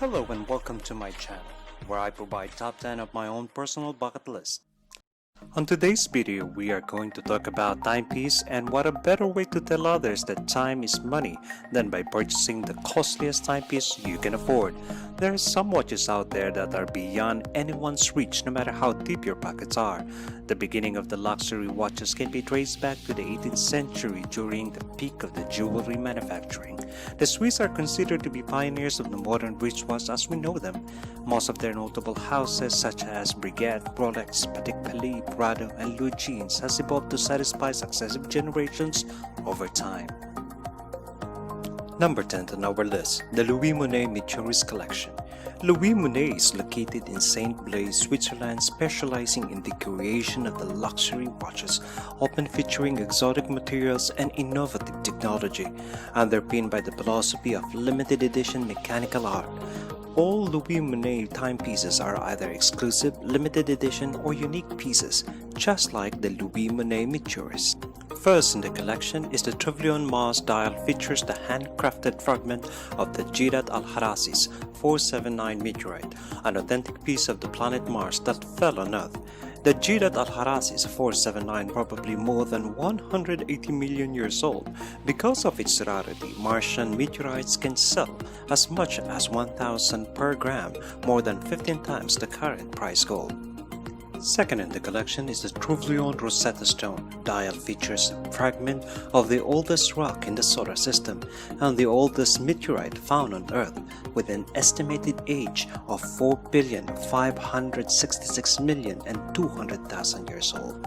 Hello and welcome to my channel, where I provide top 10 of my own personal bucket list. On today's video, we are going to talk about timepiece and what a better way to tell others that time is money than by purchasing the costliest timepiece you can afford. There are some watches out there that are beyond anyone's reach no matter how deep your pockets are. The beginning of the luxury watches can be traced back to the 18th century during the peak of the jewelry manufacturing. The Swiss are considered to be pioneers of the modern wristwatch as we know them. Most of their notable houses such as Breguet, Rolex, Patek Philippe, Prado, and Louis Jeans has evolved to satisfy successive generations over time. Number 10 on our list, the Louis Monet Meteorites collection. Louis Monet is located in Saint Blaise, Switzerland, specializing in the creation of the luxury watches, often featuring exotic materials and innovative technology, underpinned by the philosophy of limited edition mechanical art. All Louis Monet timepieces are either exclusive, limited edition, or unique pieces, just like the Louis Monet Meteorites. First in the collection is the Tourbillon Mars dial, features the handcrafted fragment of the Jiddat Al-Harasi's 479 meteorite, an authentic piece of the planet Mars that fell on Earth. The Jiddat Al-Harasi's 479, probably more than 180 million years old. Because of its rarity, Martian meteorites can sell as much as 1,000 per gram, more than 15 times the current price gold. Second in the collection is the Tourbillon Rosetta Stone. Dial features a fragment of the oldest rock in the solar system and the oldest meteorite found on Earth, with an estimated age of 4,566,200,000 years old.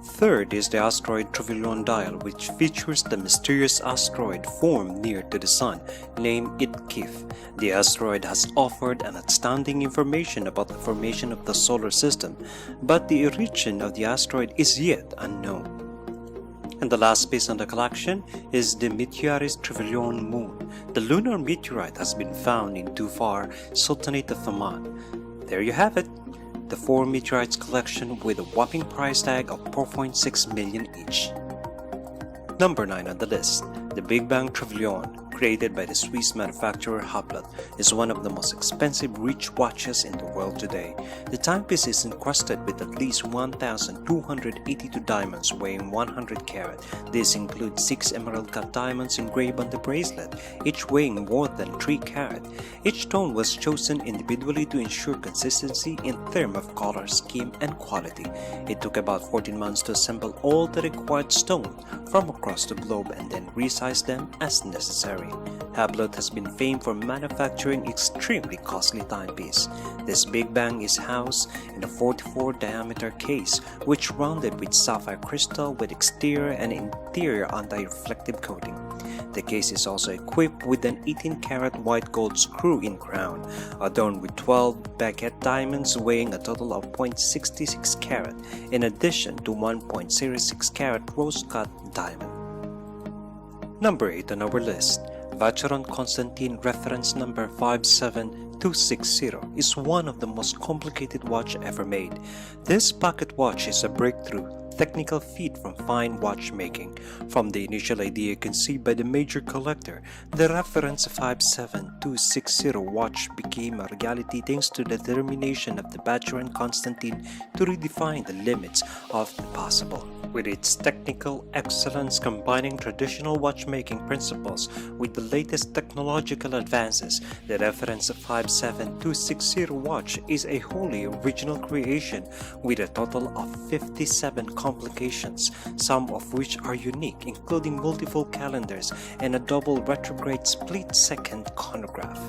Third is the asteroid Tourbillon dial, which features the mysterious asteroid formed near to the Sun, named Itkif. The asteroid has offered an outstanding information about the formation of the solar system, but the origin of the asteroid is yet unknown. And the last piece on the collection is the Meteorites Tourbillon Moon. The lunar meteorite has been found in Dhofar, Sultanate of Oman. There you have it, the 4 meteorites collection with a whopping price tag of 4.6 million each. Number 9 on the list, the Big Bang Tourbillon, created by the Swiss manufacturer Hublot, is one of the most expensive rich watches in the world today. The timepiece is encrusted with at least 1,282 diamonds weighing 100 carat. This includes 6 emerald cut diamonds engraved on the bracelet, each weighing more than 3 carat. Each stone was chosen individually to ensure consistency in terms of color, scheme, and quality. It took about 14 months to assemble all the required stones from across the globe and then resize them as necessary. Hublot has been famed for manufacturing extremely costly timepieces. This Big Bang is housed in a 44 diameter case, which rounded with sapphire crystal with exterior and interior anti-reflective coating. The case is also equipped with an 18 karat white gold screw-in crown, adorned with 12 baguette diamonds weighing a total of 0.66 carat, in addition to 1.06 carat rose-cut diamond. Number 8 on our list, Vacheron Constantin reference number 57260 is one of the most complicated watch ever made. This pocket watch is a breakthrough technical feat from fine watchmaking. From the initial idea conceived by the major collector, the reference 57260 watch became a reality thanks to the determination of the Vacheron Constantin to redefine the limits of the possible. With its technical excellence combining traditional watchmaking principles with the latest technological advances, the reference 57260 watch is a wholly original creation with a total of 57 complications, some of which are unique, including multiple calendars and a double retrograde split-second chronograph.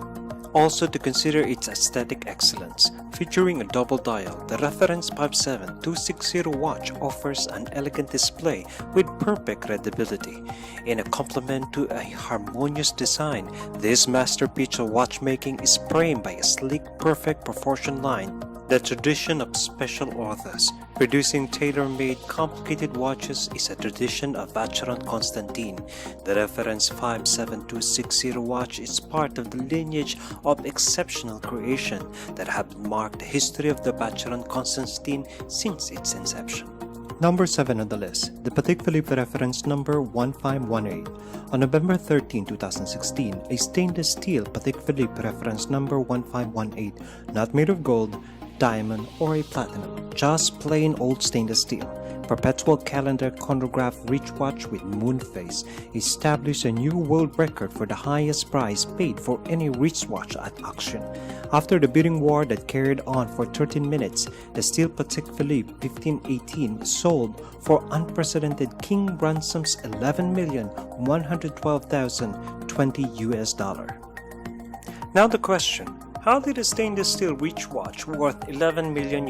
Also to consider its aesthetic excellence. Featuring a double dial, the reference 57260 watch offers an elegant display with perfect readability. In a complement to a harmonious design, this masterpiece of watchmaking is framed by a sleek, perfect proportion line, the tradition of special authors. Producing tailor-made complicated watches is a tradition of Vacheron Constantin. The reference 57260 watch is part of the lineage of exceptional creation that have marked the history of the Vacheron Constantin since its inception. Number 7 on the list, the Patek Philippe reference number 1518. On November 13, 2016, a stainless steel Patek Philippe reference number 1518, not made of gold, diamond, or a platinum, just plain old stainless steel, perpetual calendar chronograph reach watch with moon face, established a new world record for the highest price paid for any wristwatch at auction. After the bidding war that carried on for 13 minutes, the steel Patek Philippe 1518 sold for unprecedented king ransoms $11,112,020. Now the question, how did a stainless steel reach watch worth $11 million?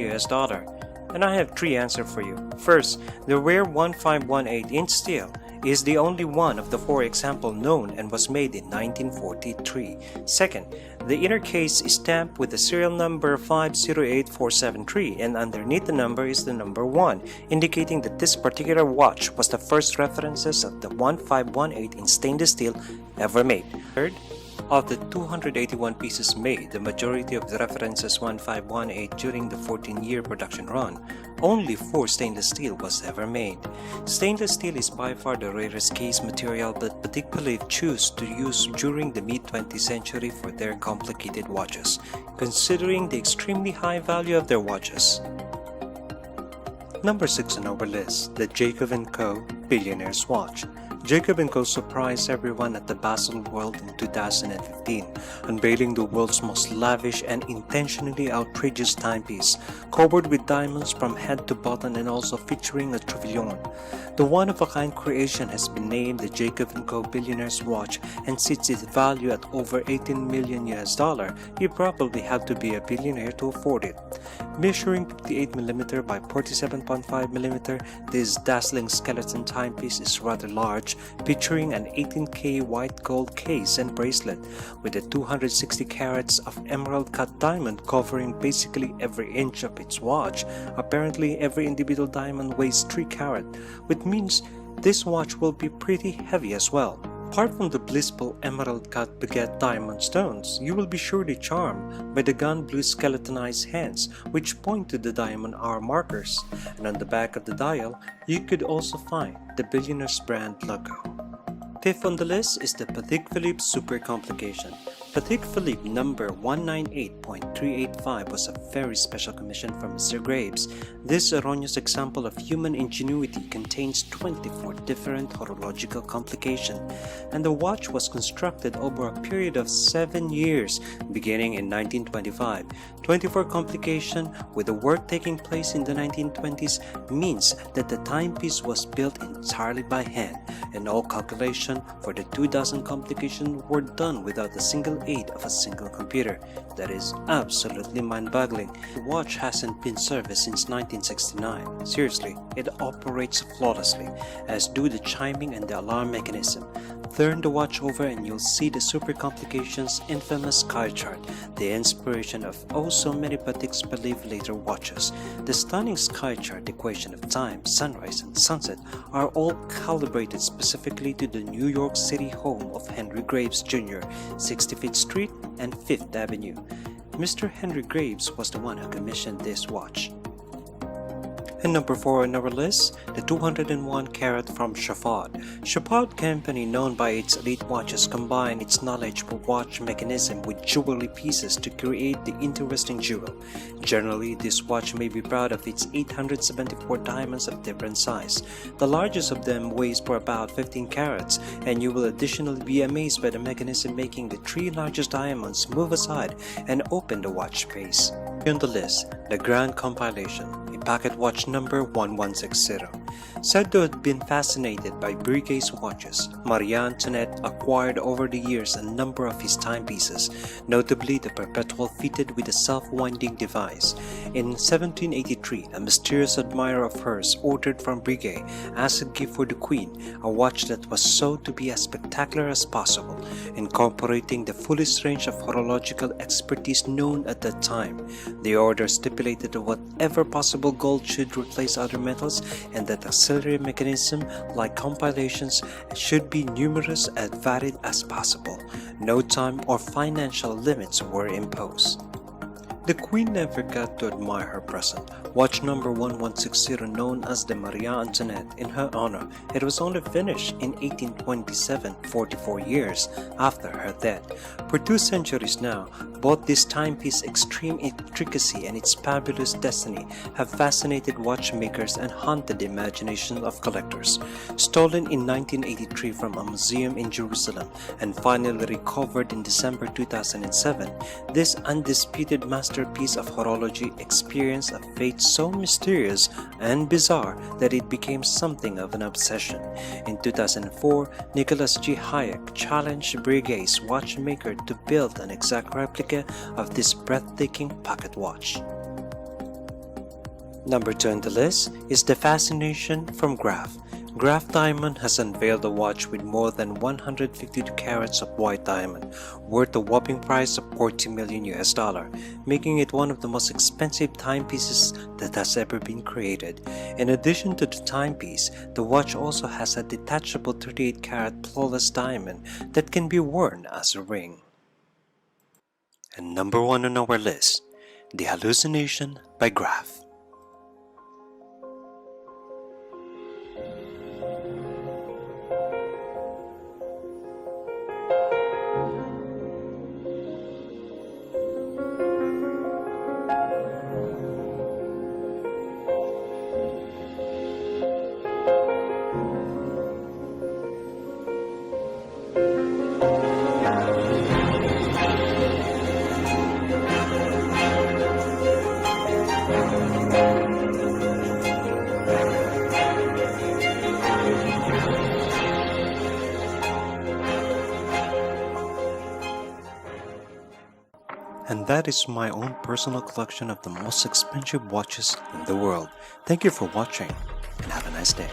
And I have three answers for you. First, the rare 1518 in steel is the only one of the four examples known and was made in 1943. Second, the inner case is stamped with the serial number 508473 and underneath the number is the number 1, indicating that this particular watch was the first references of the 1518 in stainless steel ever made. Third, of the 281 pieces made, the majority of the references 1518 during the 14-year production run, only 4 stainless steel was ever made. Stainless steel is by far the rarest case material that Patek Philippe chose to use during the mid-20th century for their complicated watches, considering the extremely high value of their watches. Number 6 on our list, the Jacob & Co. Billionaires watch. Jacob & Co. surprised everyone at the Basel World in 2015, unveiling the world's most lavish and intentionally outrageous timepiece, covered with diamonds from head to bottom and also featuring a trevillon. The one-of-a-kind creation has been named the Jacob & Co. Billionaires watch and sits its value at over $18 million. You probably have to be a billionaire to afford it. Measuring 58mm by 47.5mm, this dazzling skeleton timepiece is rather large, featuring an 18K white gold case and bracelet with a 260 carats of emerald cut diamond covering basically every inch of its watch. Apparently, every individual diamond weighs 3 carat, which means this watch will be pretty heavy as well. Apart from the blissful emerald cut baguette diamond stones, you will be surely charmed by the gun blue skeletonized hands which point to the diamond hour markers, and on the back of the dial, you could also find the Billionaires brand logo. Fifth on the list is the Patek Philippe Super Complication. Patek Philippe number 198.385 was a very special commission from Mr. Graves. This erroneous example of human ingenuity contains 24 different horological complications, and the watch was constructed over a period of 7 years, beginning in 1925. 24 complications, with the work taking place in the 1920s, means that the timepiece was built entirely by hand, and all calculations for the 2,000 complications were done without a single aid of a single computer. That is absolutely mind-boggling. The watch hasn't been serviced since 1969. Seriously, it operates flawlessly, as do the chiming and the alarm mechanism. Turn the watch over and you'll see the Super Complication's infamous sky chart, the inspiration of oh so many Patek Philippe later watches. The stunning sky chart equation of time, sunrise and sunset are all calibrated specifically to the New York City home of Henry Graves Jr., 65th Street and 5th Avenue. Mr. Henry Graves was the one who commissioned this watch. And number 4 on our list, the 201 carat from SHAFAD. SHAFAD company, known by its elite watches, combine its knowledge for watch mechanism with jewelry pieces to create the interesting jewel. Generally, this watch may be proud of its 874 diamonds of different size. The largest of them weighs for about 15 carats, and you will additionally be amazed by the mechanism making the 3 largest diamonds move aside and open the watch face. On the list, the Grand Compilation, a pocket watch number 1160. Said to have been fascinated by Breguet's watches, Marie Antoinette acquired over the years a number of his timepieces, notably the perpetual fitted with a self-winding device. In 1783, a mysterious admirer of hers ordered from Breguet, as a gift for the Queen, a watch that was so to be as spectacular as possible, incorporating the fullest range of horological expertise known at that time. The order stipulated that whatever possible gold should replace other metals, and that auxiliary mechanism like compilations should be numerous and varied as possible. No time or financial limits were imposed. The Queen never got to admire her present. Watch number 1160, known as the Maria Antoinette in her honor, it was only finished in 1827, 44 years after her death. For 2 centuries now, both this timepiece's extreme intricacy and its fabulous destiny have fascinated watchmakers and haunted the imagination of collectors. Stolen in 1983 from a museum in Jerusalem and finally recovered in December 2007, this undisputed masterpiece of horology experienced a fate so mysterious and bizarre that it became something of an obsession. In 2004, Nicholas G. Hayek challenged Breguet's watchmaker to build an exact replica of this breathtaking pocket watch. Number 2 on the list is the fascination from Graf. Graf Diamond has unveiled a watch with more than 152 carats of white diamond, worth a whopping price of $40 million, making it one of the most expensive timepieces that has ever been created. In addition to the timepiece, the watch also has a detachable 38-carat flawless diamond that can be worn as a ring. And number 1 on our list, The Hallucination by Graf. And that is my own personal collection of the most expensive watches in the world. Thank you for watching and have a nice day.